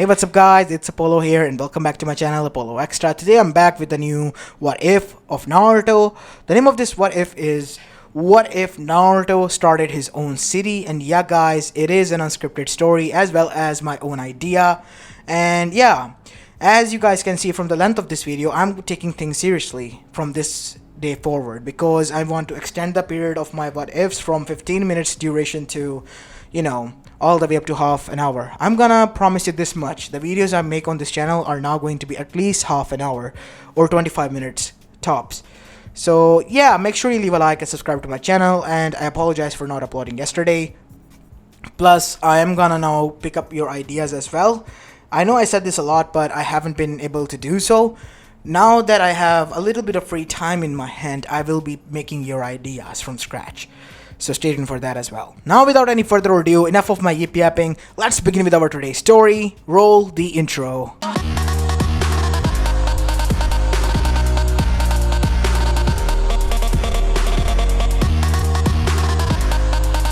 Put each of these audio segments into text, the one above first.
Hey, what's up guys, it's Apollo here and welcome back to my channel Apollo Extra. Today I'm back with a new what if of Naruto. The name of this what if is what if Naruto started his own city. And yeah guys, it is an unscripted story as well as my own idea. And yeah, as you guys can see from the length of this video, I'm taking things seriously from this day forward because I want to extend the period of my what ifs from 15 minutes duration to, all the way up to half an hour. I'm gonna promise you this much: the videos I make on this channel are now going to be at least half an hour or 25 minutes tops. So yeah, make sure you leave a like and subscribe to my channel, and I apologize for not uploading yesterday. Plus, I am gonna now pick up your ideas as well. I know I said this a lot, but I haven't been able to do so. Now that I have a little bit of free time in my hand, I will be making your ideas from scratch. So stay tuned for that as well. Now without any further ado, enough of my yip yapping, let's begin with our today's story. Roll the intro.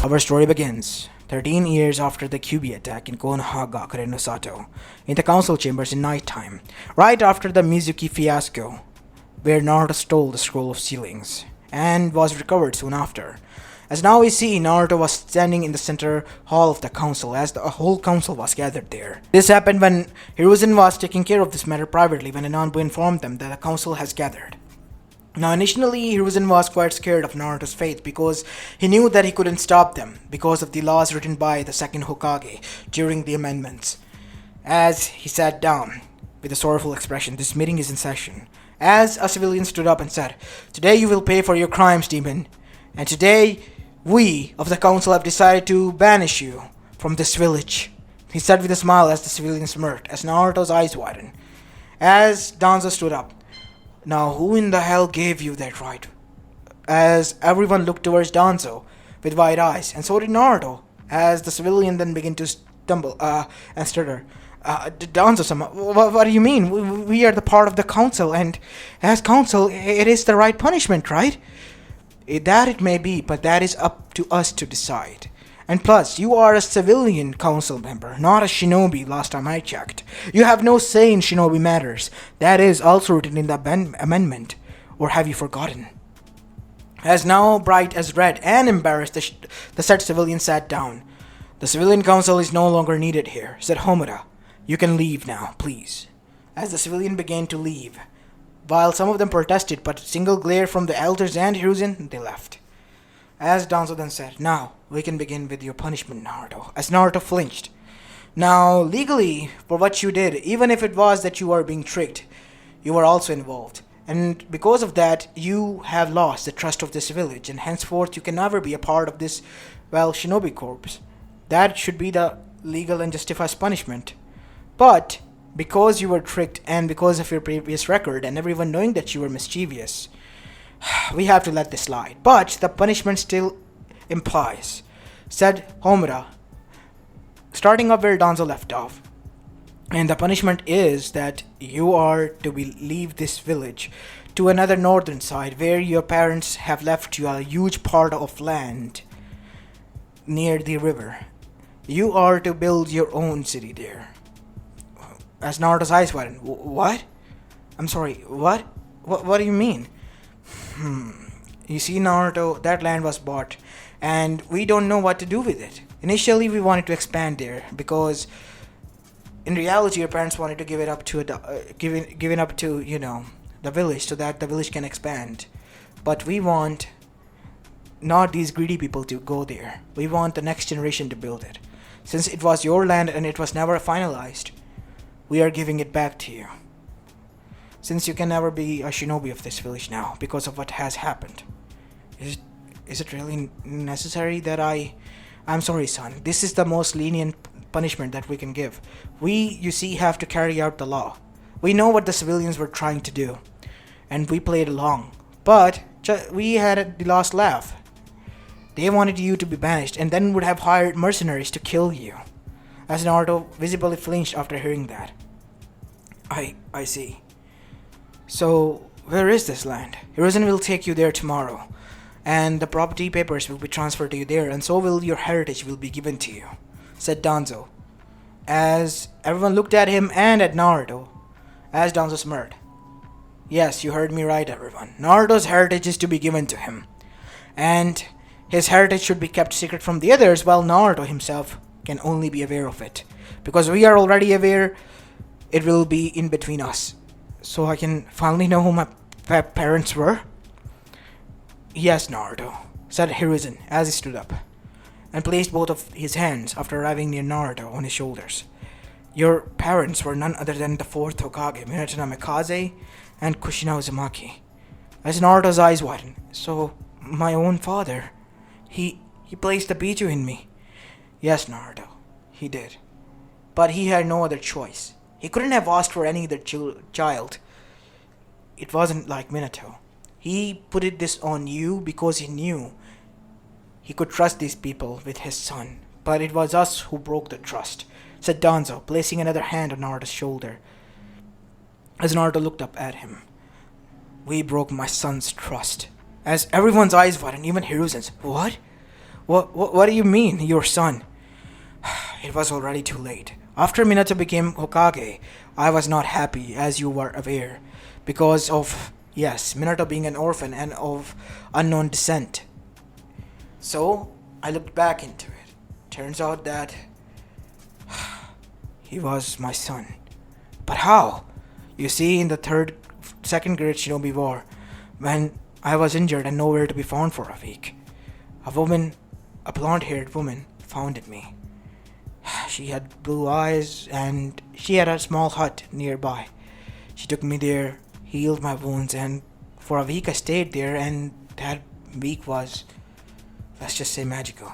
Our story begins 13 years after the Kyubi attack in Konohagakure no Sato, in the council chambers in nighttime, right after the Mizuki fiasco, where Naruto stole the scroll of sealings, and was recovered soon after. As now we see, Naruto was standing in the center hall of the council as the whole council was gathered there. This happened when Hiruzen was taking care of this matter privately when Ananbu informed them that the council has gathered. Now initially, Hiruzen was quite scared of Naruto's fate because he knew that he couldn't stop them because of the laws written by the second Hokage during the amendments. As he sat down with a sorrowful expression, this meeting is in session. As a civilian stood up and said, "Today you will pay for your crimes, demon. And today, we of the council have decided to banish you from this village," he said with a smile as the civilian smirked, as Naruto's eyes widened. As Danzo stood up, "Now who in the hell gave you that right?" As everyone looked towards Danzo with wide eyes, and so did Naruto, as the civilian then began to stumble and stutter. Danzo-sama, what do you mean? We are the part of the council, and as council, it is the right punishment, right? That it may be, but that is up to us to decide. And plus, you are a civilian council member, not a shinobi last time I checked. You have no say in shinobi matters. That is also written in the amendment. Or have you forgotten? As now bright as red and embarrassed, the said civilian sat down. "The civilian council is no longer needed here," said Homura. "You can leave now, please." As the civilian began to leave, while some of them protested, but a single glare from the elders and Hiruzen, they left. As Danzo then said, "Now, we can begin with your punishment, Naruto," as Naruto flinched. "Now, legally, for what you did, even if it was that you were being tricked, you were also involved. And because of that, you have lost the trust of this village, and henceforth you can never be a part of this, shinobi corps. That should be the legal and justified punishment. But because you were tricked and because of your previous record and everyone knowing that you were mischievous, we have to let this slide. But the punishment still implies," said Homura, starting up where Danzo left off. "And the punishment is that you are to leave this village to another northern side where your parents have left you a huge part of land near the river. You are to build your own city there." As Naruto's eyes widened, "What? I'm sorry, what? What do you mean?" You see, Naruto, that land was bought, and we don't know what to do with it. Initially, we wanted to expand there because, in reality, your parents wanted to give it up to the village so that the village can expand. But we want not these greedy people to go there. We want the next generation to build it. Since it was your land and it was never finalized, we are giving it back to you. Since you can never be a shinobi of this village now because of what has happened. Is it really necessary that I'm sorry, son. This is the most lenient punishment that we can give. We, you see, have to carry out the law. We know what the civilians were trying to do, and we played along. But we had the last laugh. They wanted you to be banished and then would have hired mercenaries to kill you." As Naruto visibly flinched after hearing that. I see. So, where is this land? Hiruzen will take you there tomorrow, and the property papers will be transferred to you there, and so will your heritage will be given to you," said Danzo. as everyone looked at him and at Naruto, as Danzo smirked. Yes, you heard me right, everyone. Naruto's heritage is to be given to him, and his heritage should be kept secret from the others, while Naruto himself can only be aware of it. Because we are already aware, it will be in between us. So I can finally know who my parents were? Yes, Naruto, said Hiruzen as he stood up, and placed both of his hands after arriving near Naruto on his shoulders. Your parents were none other than the fourth Hokage, Minato Namikaze and Kushina Uzumaki. As Naruto's eyes widened, so my own father, he placed the Biju in me. Yes, Naruto, he did. But he had no other choice. He couldn't have asked for any other child. It wasn't like Minato. He put this on you because he knew he could trust these people with his son. But it was us who broke the trust, said Danzo, placing another hand on Naruto's shoulder. As Naruto looked up at him, we broke my son's trust. As everyone's eyes widened, even Hiruzen's. What? What do you mean, your son? It was already too late. After Minato became Hokage, I was not happy, as you were aware, because of, yes, Minato being an orphan and of unknown descent. So, I looked back into it. Turns out that he was my son. But how? You see, in the second Great Shinobi War, when I was injured and nowhere to be found for a week, a blonde-haired woman, founded me. She had blue eyes and she had a small hut nearby. She took me there, healed my wounds, and for a week I stayed there, and that week was, let's just say, magical.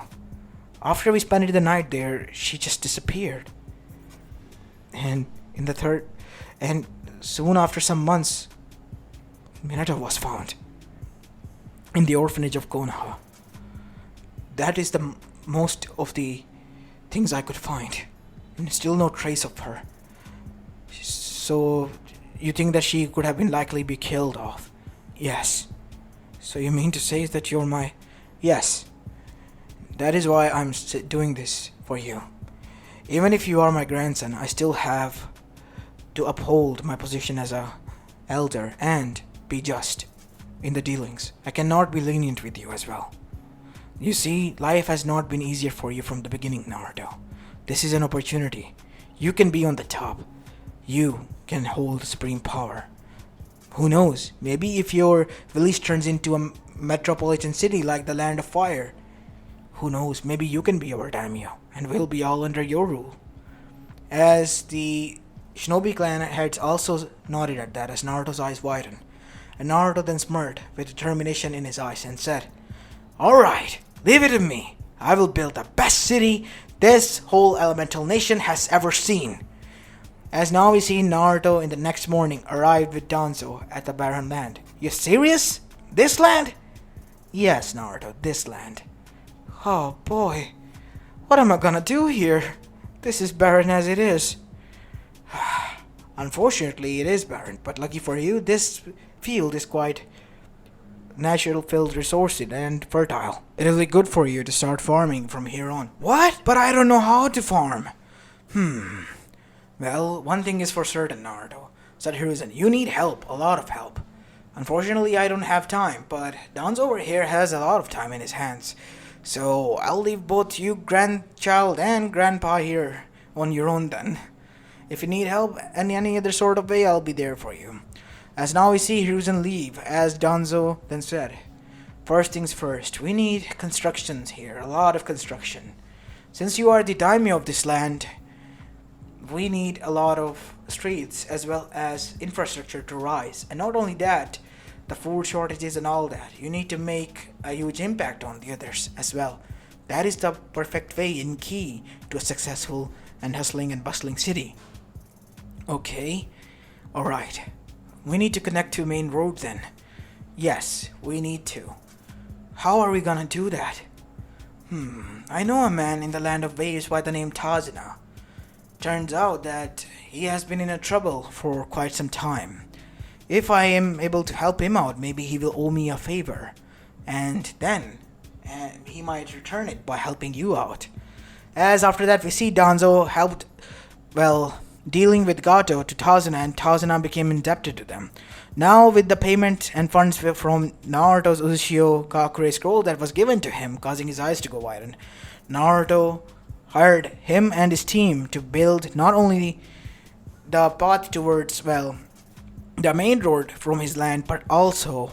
After we spent the night there, she just disappeared. And soon after some months, Minato was found in the orphanage of Konoha. That is the most of the things I could find, and still no trace of her. So, you think that she could have been likely be killed off? Yes. So you mean to say that you're my... Yes. That is why I'm doing this for you. Even if you are my grandson, I still have to uphold my position as a elder and be just in the dealings. I cannot be lenient with you as well. You see, life has not been easier for you from the beginning, Naruto. This is an opportunity. You can be on the top. You can hold supreme power. Who knows, maybe if your village turns into a metropolitan city like the Land of Fire, who knows, maybe you can be our daimyo, and we'll be all under your rule. As the Shinobi clan heads also nodded at that as Naruto's eyes widened, and Naruto then smirked with determination in his eyes and said, Alright, leave it to me. I will build the best city this whole elemental nation has ever seen. As now we see Naruto in the next morning arrived with Danzo at the barren land. You serious? This land? Yes, Naruto, this land. Oh boy, what am I gonna do here? This is barren as it is. Unfortunately, it is barren, but lucky for you, this field is quite natural filled resources and fertile. It'll be good for you to start farming from here on. What? But I don't know how to farm. Well, one thing is for certain, Naruto, said Hiruzen. You need help, a lot of help. Unfortunately, I don't have time, but Danzo over here has a lot of time in his hands. So I'll leave both you, grandchild, and grandpa here on your own then. If you need help in any other sort of way, I'll be there for you. As now we see Hiruzen leave, as Danzo then said, First things first, we need constructions here, a lot of construction. Since you are the daimyo of this land, we need a lot of streets as well as infrastructure to rise. And not only that, the food shortages and all that. You need to make a huge impact on the others as well. That is the perfect way and key to a successful and hustling and bustling city. Okay, alright. We need to connect to main road then. Yes, we need to. How are we gonna do that? I know a man in the land of waves by the name Tazuna. Turns out that he has been in a trouble for quite some time. If I am able to help him out, maybe he will owe me a favor. And then he might return it by helping you out. As after that we see Danzo helped dealing with Gato to Tazuna, and Tazuna became indebted to them. Now, with the payment and funds from Naruto's Ushio Kakure scroll that was given to him, causing his eyes to go wide, Naruto hired him and his team to build not only the path towards, the main road from his land, but also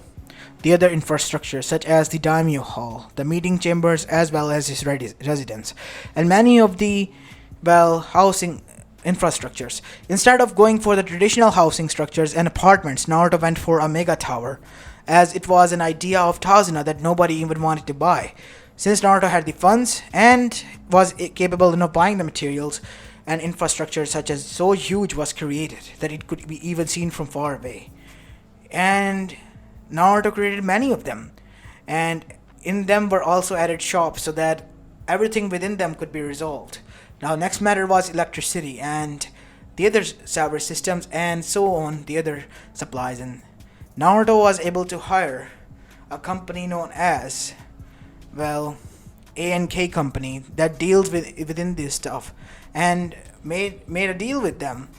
the other infrastructure such as the Daimyo Hall, the meeting chambers, as well as his residence, and many of the, housing infrastructures. Instead of going for the traditional housing structures and apartments, Naruto went for a mega tower, as it was an idea of Tazuna that nobody even wanted to buy. Since Naruto had the funds and was capable of buying the materials, and infrastructure such as so huge was created that it could be even seen from far away. And Naruto created many of them, and in them were also added shops so that everything within them could be resolved. Now, next matter was electricity and the other server systems and so on, the other supplies. And Naruto was able to hire a company known as, A&K company that deals within this stuff, and made a deal with them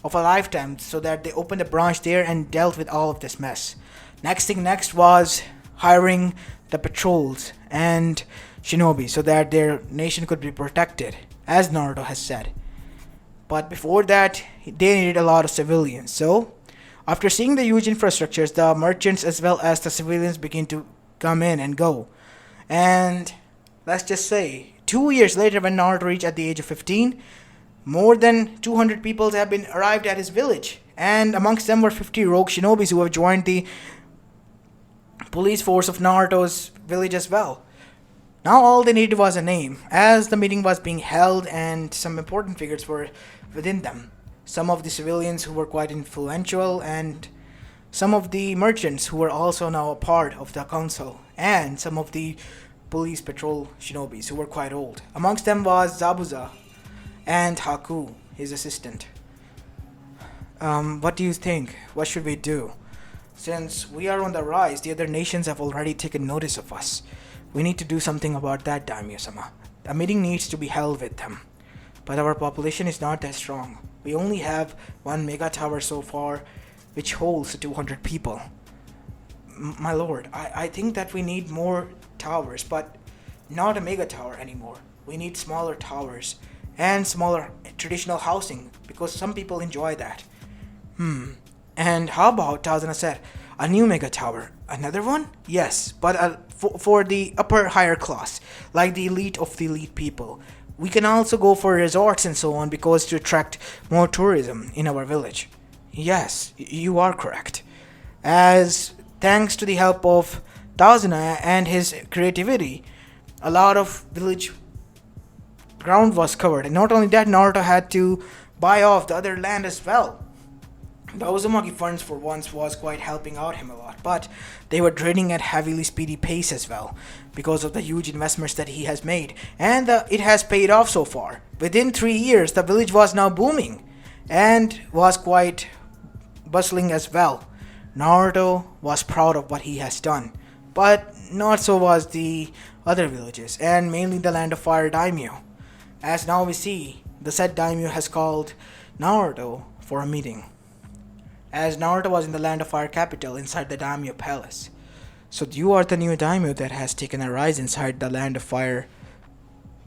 of a lifetime so that they opened a branch there and dealt with all of this mess. Next was hiring the patrols and shinobi so that their nation could be protected, as Naruto has said. But before that, they needed a lot of civilians. So, after seeing the huge infrastructures, the merchants as well as the civilians began to come in and go. And let's just say, 2 years later, when Naruto reached at the age of 15, more than 200 people have been arrived at his village, and amongst them were 50 rogue shinobis who have joined the police force of Naruto's village as well. Now all they needed was a name, as the meeting was being held and some important figures were within them. Some of the civilians who were quite influential, and some of the merchants who were also now a part of the council, and some of the police patrol shinobis who were quite old. Amongst them was Zabuza and Haku, his assistant. What do you think? What should we do? Since we are on the rise, the other nations have already taken notice of us. We need to do something about that, Daimyo-sama. A meeting needs to be held with them. But our population is not that strong. We only have one mega tower so far, which holds 200 people. My lord, I think that we need more towers, but not a mega tower anymore. We need smaller towers and smaller traditional housing, because some people enjoy that. And how about, Tazuna said, a new mega tower? Another one? Yes, but for the upper higher class, like the elite of the elite people. We can also go for resorts and so on, because to attract more tourism in our village. Yes, you are correct. As thanks to the help of Tazuna and his creativity, a lot of village ground was covered. And not only that, Naruto had to buy off the other land as well. The Uzumaki funds for once was quite helping out him a lot, but they were draining at heavily speedy pace as well, because of the huge investments that he has made, and it has paid off so far. Within 3 years, the village was now booming, and was quite bustling as well. Naruto was proud of what he has done, but not so was the other villages, and mainly the Land of Fire Daimyo. As now we see, the said Daimyo has called Naruto for a meeting, as Naruto was in the Land of Fire capital inside the Daimyo palace. So you are the new Daimyo that has taken a rise inside the Land of Fire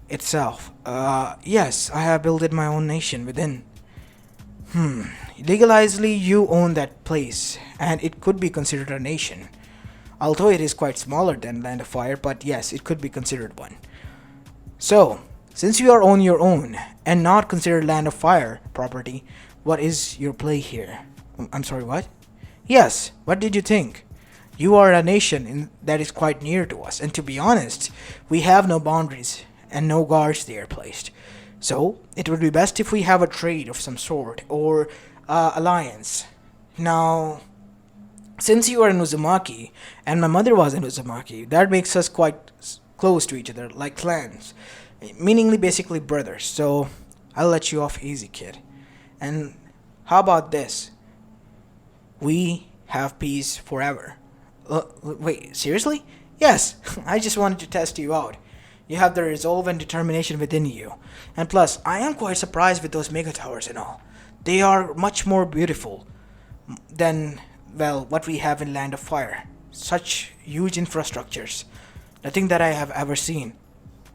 itself. Yes, I have built my own nation within. Legalizedly, you own that place, and it could be considered a nation. Although it is quite smaller than Land of Fire, but yes, it could be considered one. So, since you are on your own, and not considered Land of Fire property, what is your play here? I'm sorry, what? Yes, what did you think? You are a nation that is quite near to us, and to be honest, we have no boundaries and no guards there placed. So, it would be best if we have a trade of some sort, or alliance. Now, since you are in Uzumaki, and my mother was in Uzumaki, that makes us quite close to each other, like clans. Meaningly, basically brothers, so I'll let you off easy, kid. And how about this? We have peace forever. Wait, seriously? Yes, I just wanted to test you out. You have the resolve and determination within you. And plus, I am quite surprised with those mega towers and all. They are much more beautiful than, well, what we have in Land of Fire. Such huge infrastructures. Nothing that I have ever seen.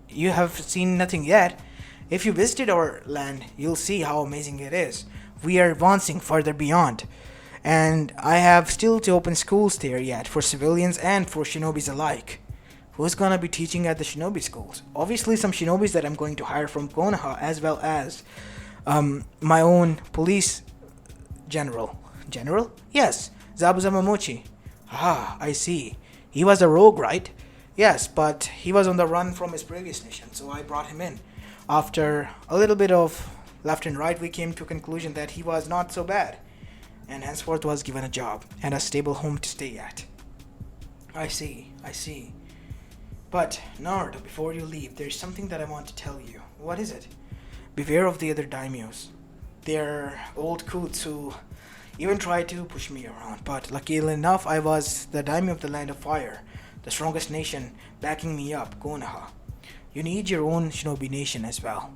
You have seen nothing yet. If you visited our land, you'll see how amazing it is. We are advancing further beyond. And I have still to open schools there yet for civilians and for shinobis alike. Who's gonna be teaching at the shinobi schools? Obviously some shinobis that I'm going to hire from Konoha, as well as my own police general. General? Yes, Zabuzama Mochi. Ah, I see. He was a rogue, right? Yes, but he was on the run from his previous mission, so I brought him in. After a little bit of left and right, we came to a conclusion that he was not so bad, and henceforth was given a job and a stable home to stay at. I see. But, Naruto, before you leave, there's something that I want to tell you. What is it? Beware of the other daimyos. They're old coots who even tried to push me around, but luckily enough, I was the daimyo of the Land of Fire, the strongest nation backing me up, Konoha. You need your own shinobi nation as well.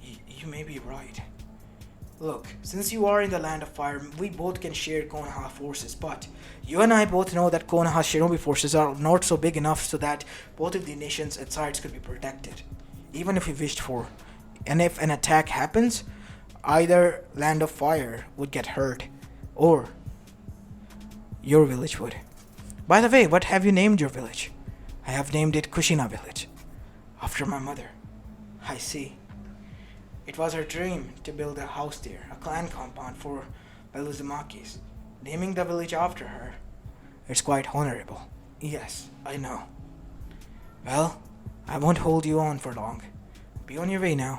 You may be right. Look, since you are in the Land of Fire, we both can share Konoha forces, but you and I both know that Konoha's shinobi forces are not so big enough so that both of the nations and sides could be protected, even if we wished for. And if an attack happens, either Land of Fire would get hurt, or your village would. By the way, what have you named your village? I have named it Kushina Village, after my mother. I see. It was her dream to build a house there, a clan compound for Uzumakis. Naming the village after her, it's quite honorable. Yes, I know. Well, I won't hold you on for long. Be on your way now.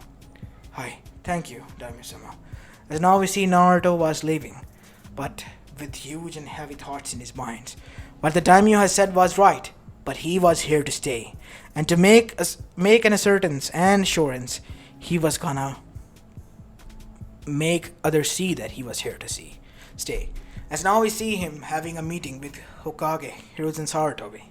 Hi, thank you, Daimyo-sama. As now we see, Naruto was leaving, but with huge and heavy thoughts in his mind. What the daimyo has said was right, but he was here to stay, and to make an assurance and assurance, he was gonna make others see that he was here to stay. As now we see him having a meeting with Hokage, Hiruzen Sarutobi.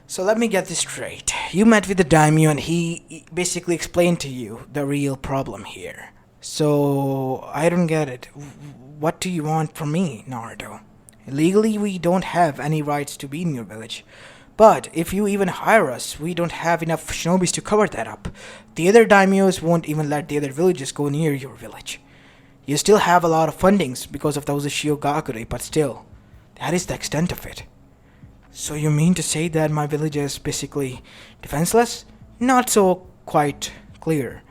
So let me get this straight. You met with the daimyo and he basically explained to you the real problem here. So I don't get it. What do you want from me, Naruto? Legally, we don't have any rights to be in your village. But if you even hire us, we don't have enough shinobis to cover that up. The other daimyos won't even let the other villages go near your village. You still have a lot of fundings because of the Uzushio Gakure, but still, that is the extent of it. So you mean to say that my village is basically defenseless? Not so quite clear.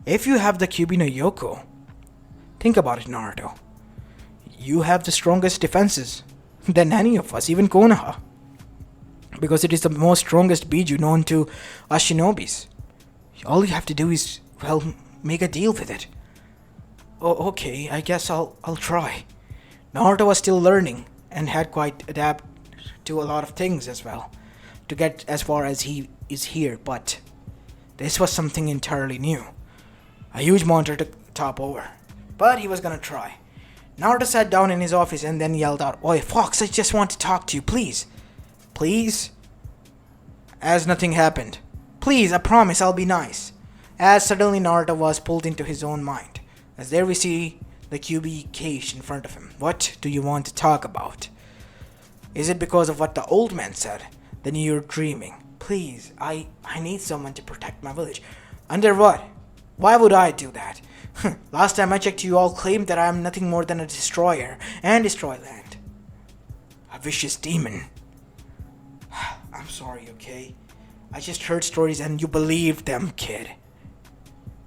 If you have the Kyuubi no Yoko, think about it, Naruto. You have the strongest defenses than any of us, even Konoha. Because it is the most strongest biju known to us shinobis. All you have to do is, well, make a deal with it. Oh, okay, I guess I'll try. Naruto was still learning and had quite adapt to a lot of things as well to get as far as he is here, but this was something entirely new. A huge monster to top over. But he was gonna try. Naruto sat down in his office and then yelled out, "Oi, Fox, I just want to talk to you, please." Please? As nothing happened. Please, I promise I'll be nice. As suddenly Naruto was pulled into his own mind. As there we see the Kyuubi cage in front of him. What do you want to talk about? Is it because of what the old man said? Then you're dreaming. Please, I need someone to protect my village. Under what? Why would I do that? Last time I checked, you all claimed that I am nothing more than a destroyer and destroy land. A vicious demon. I'm sorry, okay? I just heard stories and you believed them, kid.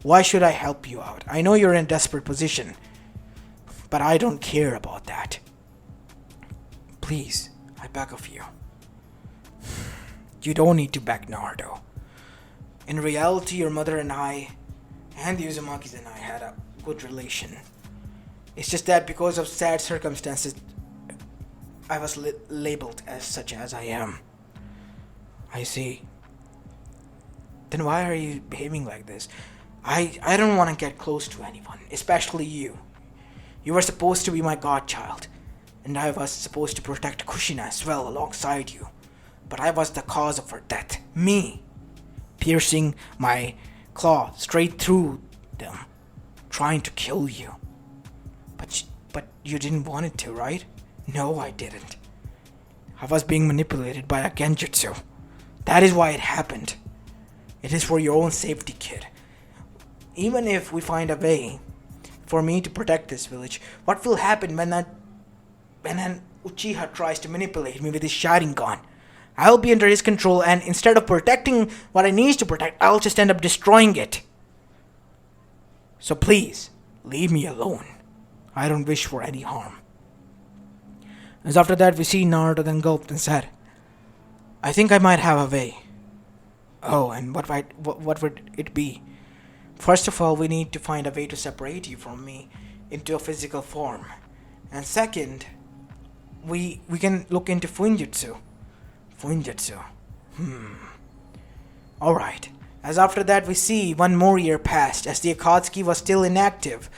Why should I help you out? I know you're in a desperate position, but I don't care about that. Please, I beg of you. You don't need to beg, Naruto. In reality, your mother and I, and the Uzumakis and I had a good relation. It's just that because of sad circumstances, I was labeled as such as I am. I see. Then why are you behaving like this? I don't want to get close to anyone, especially you. You were supposed to be my godchild, and I was supposed to protect Kushina as well alongside you. but I was the cause of her death. Me, piercing my claw straight through them, trying to kill you. But you didn't want it to, right? No, I didn't. I was being manipulated by a genjutsu. That is why it happened. It is for your own safety, kid. Even if we find a way for me to protect this village, what will happen when an Uchiha tries to manipulate me with his Sharingan? I'll be under his control, and instead of protecting what I need to protect, I'll just end up destroying it. So please, leave me alone. I don't wish for any harm. As after that, we see Naruto then gulped and said, I think I might have a way. Oh, and what would it be? First of all, we need to find a way to separate you from me into a physical form. And second, we can look into Fuinjutsu. Fuinjutsu. Alright. As after that, we see one more year passed as the Akatsuki was still inactive.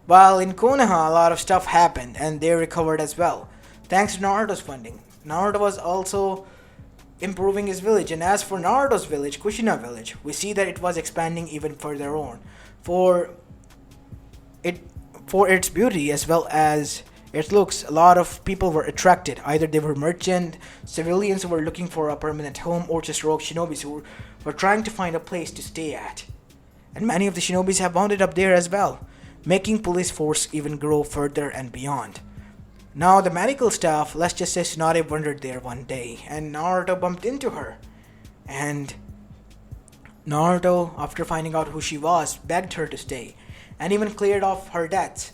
While in Konoha, a lot of stuff happened and they recovered as well, thanks to Naruto's funding. Naruto was also improving his village, and as for Naruto's village, Kushina village, we see that it was expanding even further on. For its beauty as well as its looks, a lot of people were attracted. Either they were merchant, civilians who were looking for a permanent home, or just rogue shinobis who were trying to find a place to stay at. And many of the shinobis have wounded up there as well, making police force even grow further and beyond. Now the medical staff, let's just say Tsunade wandered there one day and Naruto bumped into her. And Naruto, after finding out who she was, begged her to stay and even cleared off her debts.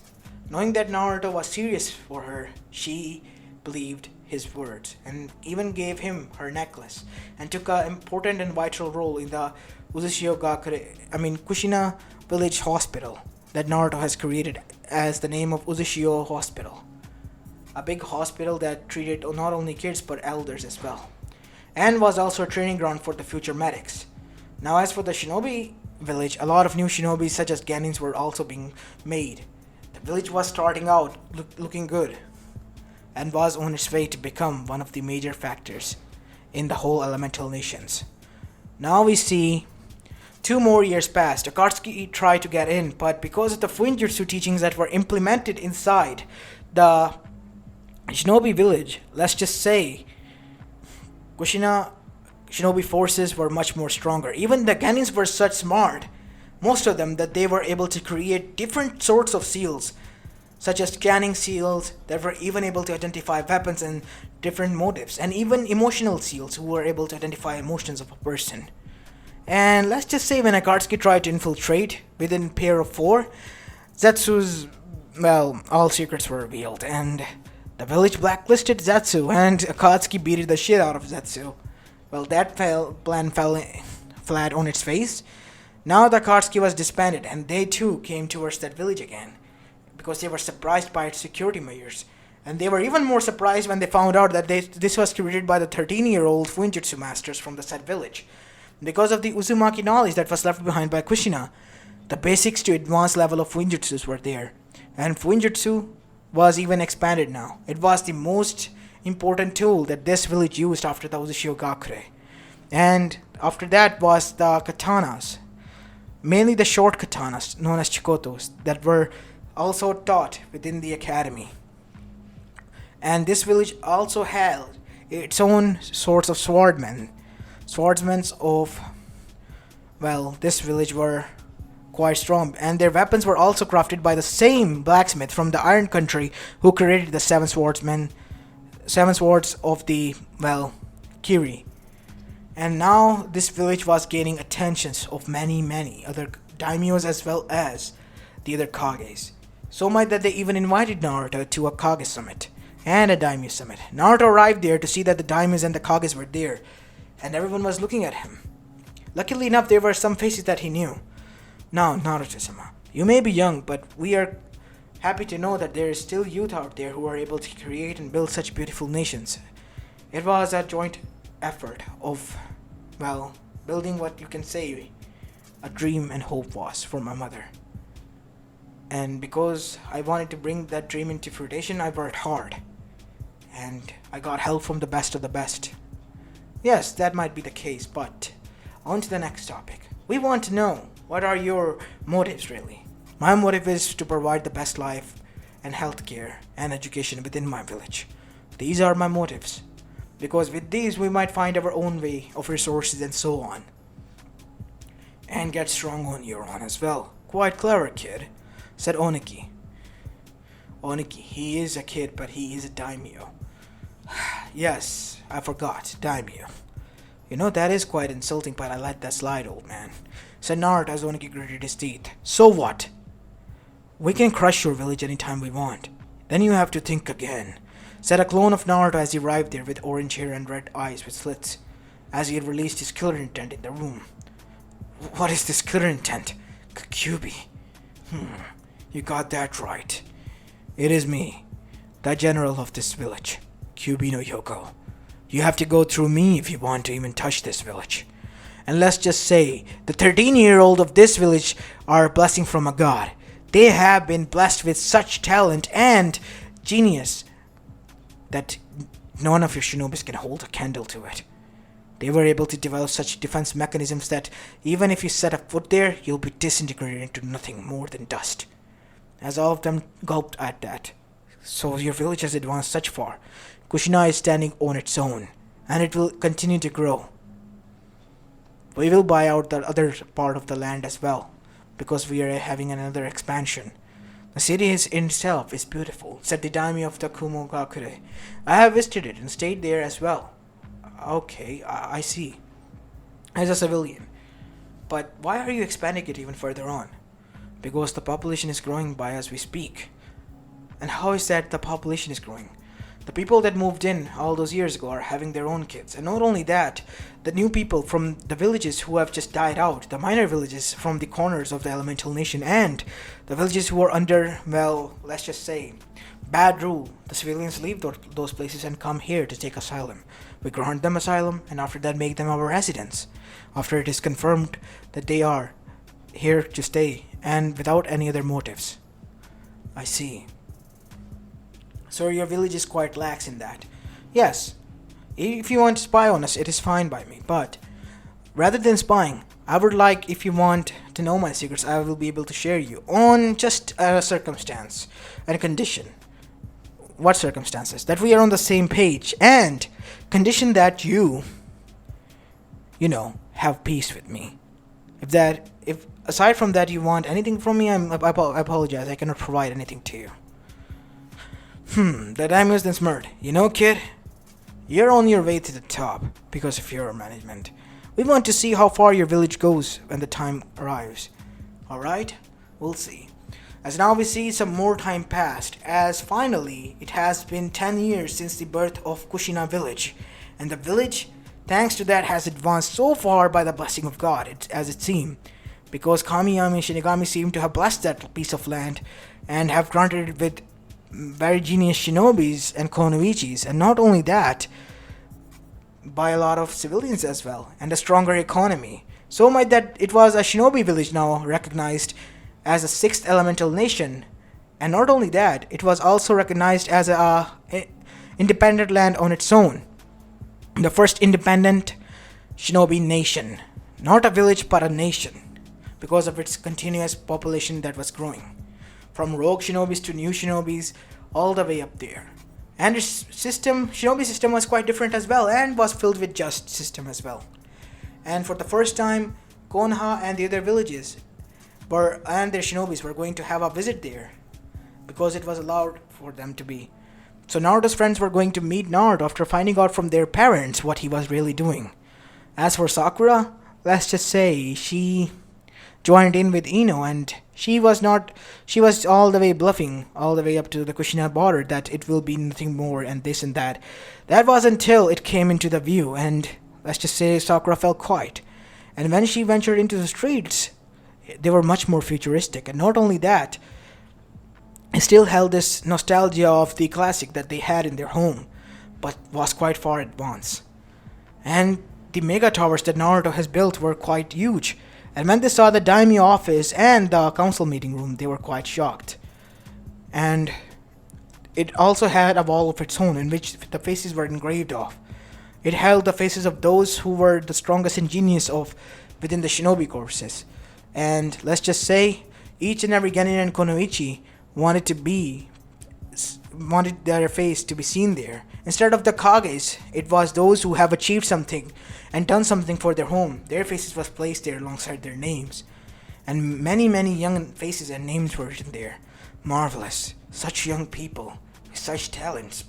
Knowing that Naruto was serious for her, she believed his words and even gave him her necklace and took an important and vital role in the Kushina village hospital that Naruto has created as the name of Uzushio Hospital. A big hospital that treated not only kids but elders as well, and was also a training ground for the future medics. Now as for the shinobi village, a lot of new shinobis such as Genins were also being made. The village was starting out looking good and was on its way to become one of the major factors in the whole elemental nations. Now we see 2 more years passed. Akatsuki tried to get in, but because of the Fuinjutsu teachings that were implemented inside the Shinobi village, let's just say, Kushina Shinobi forces were much more stronger. Even the Genins were such smart, most of them, that they were able to create different sorts of seals, such as scanning seals that were even able to identify weapons and different motives, and even emotional seals who were able to identify emotions of a person. And let's just say when Akatsuki tried to infiltrate within a pair of 4, Zetsu's, all secrets were revealed, and the village blacklisted Zetsu, and Akatsuki beat the shit out of Zetsu. That plan fell flat on its face. Now the Akatsuki was disbanded, and they too came towards that village again, because they were surprised by its security measures. And they were even more surprised when they found out that this was created by the 13-year-old Fuinjutsu masters from the said village. Because of the Uzumaki knowledge that was left behind by Kushina, the basics to advanced level of Fuinjutsus were there. And Fuinjutsu was even expanded now. It was the most important tool that this village used after the Uzushio Gakure. And after that was the katanas, mainly the short katanas known as chikotos, that were also taught within the academy. And this village also held its own sorts of swordmen. Swordsmen of, this village were quite strong, and their weapons were also crafted by the same blacksmith from the Iron Country who created the 7 swords of the, Kiri. And now this village was gaining attentions of many other daimyos as well as the other Kages. So much that they even invited Naruto to a Kage summit and a daimyo summit. Naruto arrived there to see that the daimyos and the Kages were there, and everyone was looking at him. Luckily enough, there were some faces that he knew. Now, Naruto-sama, you may be young, but we are happy to know that there is still youth out there who are able to create and build such beautiful nations. It was a joint effort of, building what you can say a dream and hope was for my mother. And because I wanted to bring that dream into fruition, I worked hard. And I got help from the best of the best Yes, that might be the case, but on to the next topic. We want to know what are your motives really? My motive is to provide the best life and healthcare and education within my village. These are my motives. Because with these we might find our own way of resources and so on. And get strong on your own as well. Quite clever, kid, said Oniki. Oniki, he is a kid, but he is a daimyo. Yes, I forgot, daimyo. You know, that is quite insulting, but I let that slide, old man, said Naruto as Oniki gritted his teeth. So what? We can crush your village anytime we want. Then you have to think again, said a clone of Naruto as he arrived there with orange hair and red eyes with slits, as he had released his killer intent in the room. What is this killer intent? Kyubi. You got that right. It is me, the general of this village, Kyubi no Yoko. You have to go through me if you want to even touch this village. And let's just say, the 13-year-old of this village are a blessing from a god. They have been blessed with such talent and genius that none of your shinobis can hold a candle to it. They were able to develop such defense mechanisms that even if you set a foot there, you'll be disintegrated into nothing more than dust. As all of them gulped at that. So your village has advanced such far. Kushina is standing on its own, and it will continue to grow. We will buy out the other part of the land as well, because we are having another expansion. The city in itself is beautiful, said the daimyo of the Kumogakure. I have visited it and stayed there as well. Okay, I see. As a civilian. But why are you expanding it even further on? Because the population is growing by as we speak. And how is that the population is growing? The people that moved in all those years ago are having their own kids. And not only that, the new people from the villages who have just died out, the minor villages from the corners of the elemental nation, and the villages who are under, well, let's just say, bad rule. The civilians leave those places and come here to take asylum. We grant them asylum and after that make them our residents. After it is confirmed that they are here to stay and without any other motives. I see. So your village is quite lax in that. Yes, if you want to spy on us, it is fine by me. But rather than spying, I would like, if you want to know my secrets, I will be able to share you on just a circumstance and a condition. What circumstances? That we are on the same page and condition that you have peace with me. If aside from that you want anything from me, I apologize. I cannot provide anything to you. The daimyo then smirked. You know, kid, you're on your way to the top because of your management. We want to see how far your village goes when the time arrives. Alright? We'll see. As now we see some more time passed, as finally it has been 10 years since the birth of Kushina village, and the village, thanks to that, has advanced so far by the blessing of God, as it seemed, because Kamiyami and Shinigami seem to have blessed that piece of land and have granted it with very genius shinobis and konoichis, and not only that, by a lot of civilians as well, and a stronger economy. So much that it was a shinobi village now recognized as a 6th elemental nation, and not only that, it was also recognized as a independent land on its own. The first independent shinobi nation. Not a village, but a nation, because of its continuous population that was growing. From rogue shinobis to new shinobis, all the way up there. And its shinobi system was quite different as well, and was filled with just system as well. And for the first time, Konoha and the other villages and their shinobis were going to have a visit there, because it was allowed for them to be. So Naruto's friends were going to meet Naruto after finding out from their parents what he was really doing. As for Sakura, let's just say she joined in with Ino, and she was all the way bluffing all the way up to the Kushina border that it will be nothing more and this and that. That was until it came into the view, and let's just say Sakura fell quiet. And when she ventured into the streets, they were much more futuristic, and not only that, it still held this nostalgia of the classic that they had in their home, but was quite far advanced. And the mega towers that Naruto has built were quite huge, and when they saw the daimyo office and the council meeting room, they were quite shocked. And it also had a wall of its own in which the faces were engraved off. It held the faces of those who were the strongest and genius of within the shinobi courses. And let's just say, each and every genin and konoichi wanted to be wanted their face to be seen there. Instead of the Kages, it was those who have achieved something and done something for their home. Their faces was placed there alongside their names. And many young faces and names were written there. Marvelous. Such young people with such talents.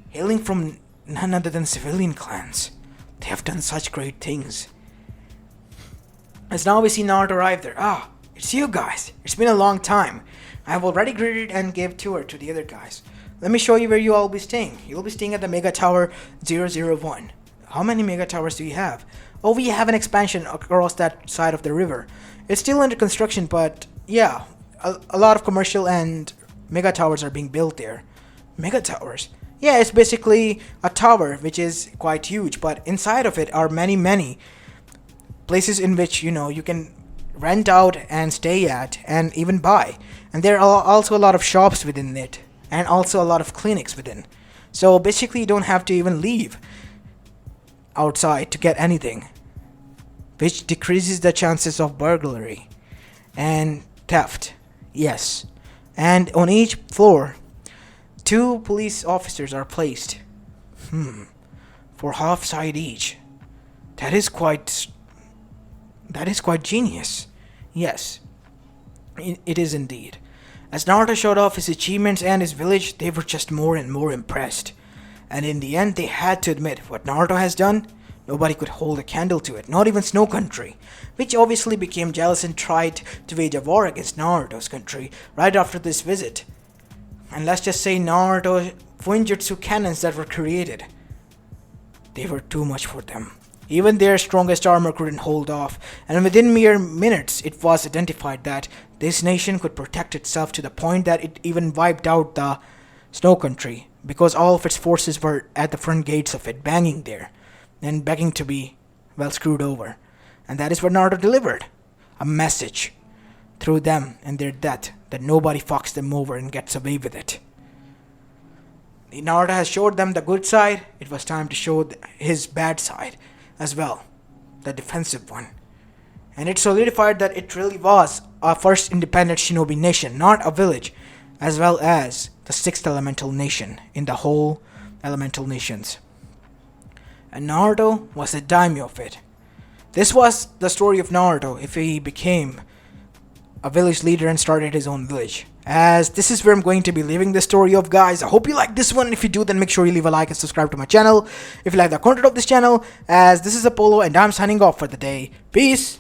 Hailing from none other than civilian clans. They have done such great things. As now we see Naruto arrive there. Ah, it's you guys. It's been a long time. I have already greeted and gave tour to the other guys. Let me show you where you all be staying. You'll be staying at the Mega Tower 001. How many Mega Towers do you have? Oh, we have an expansion across that side of the river. It's still under construction, but yeah, a lot of commercial and Mega Towers are being built there. Mega Towers? Yeah, it's basically a tower which is quite huge, but inside of it are many places in which, you can rent out and stay at and even buy. And there are also a lot of shops within it and also a lot of clinics within. So basically you don't have to even leave outside to get anything, which decreases the chances of burglary and theft. Yes. And on each floor, 2 police officers are placed. For half side each. That is quite genius. Yes, it is indeed. As Naruto showed off his achievements and his village, they were just more and more impressed. And in the end, they had to admit what Naruto has done. Nobody could hold a candle to it, not even Snow Country, which obviously became jealous and tried to wage a war against Naruto's country right after this visit. And let's just say Naruto Fuinjutsu cannons that were created, they were too much for them. Even their strongest armor couldn't hold off, and within mere minutes it was identified that this nation could protect itself to the point that it even wiped out the Snow Country, because all of its forces were at the front gates of it, banging there, and begging to be, well, screwed over. And that is what Naruto delivered. A message through them and their death that nobody fucks them over and gets away with it. Naruto has showed them the good side. It was time to show his bad side as well, the defensive one. And it solidified that it really was our first independent shinobi nation, not a village, as well as the 6th elemental nation in the whole elemental nations. And Naruto was the Daimyo of it. This was the story of Naruto if he became a village leader and started his own village. As this is where I'm going to be leaving the story of, guys. I hope you like this one. If you do, then make sure you leave a like and subscribe to my channel if you like the content of this channel. As this is Apollo and I'm signing off for the day. Peace.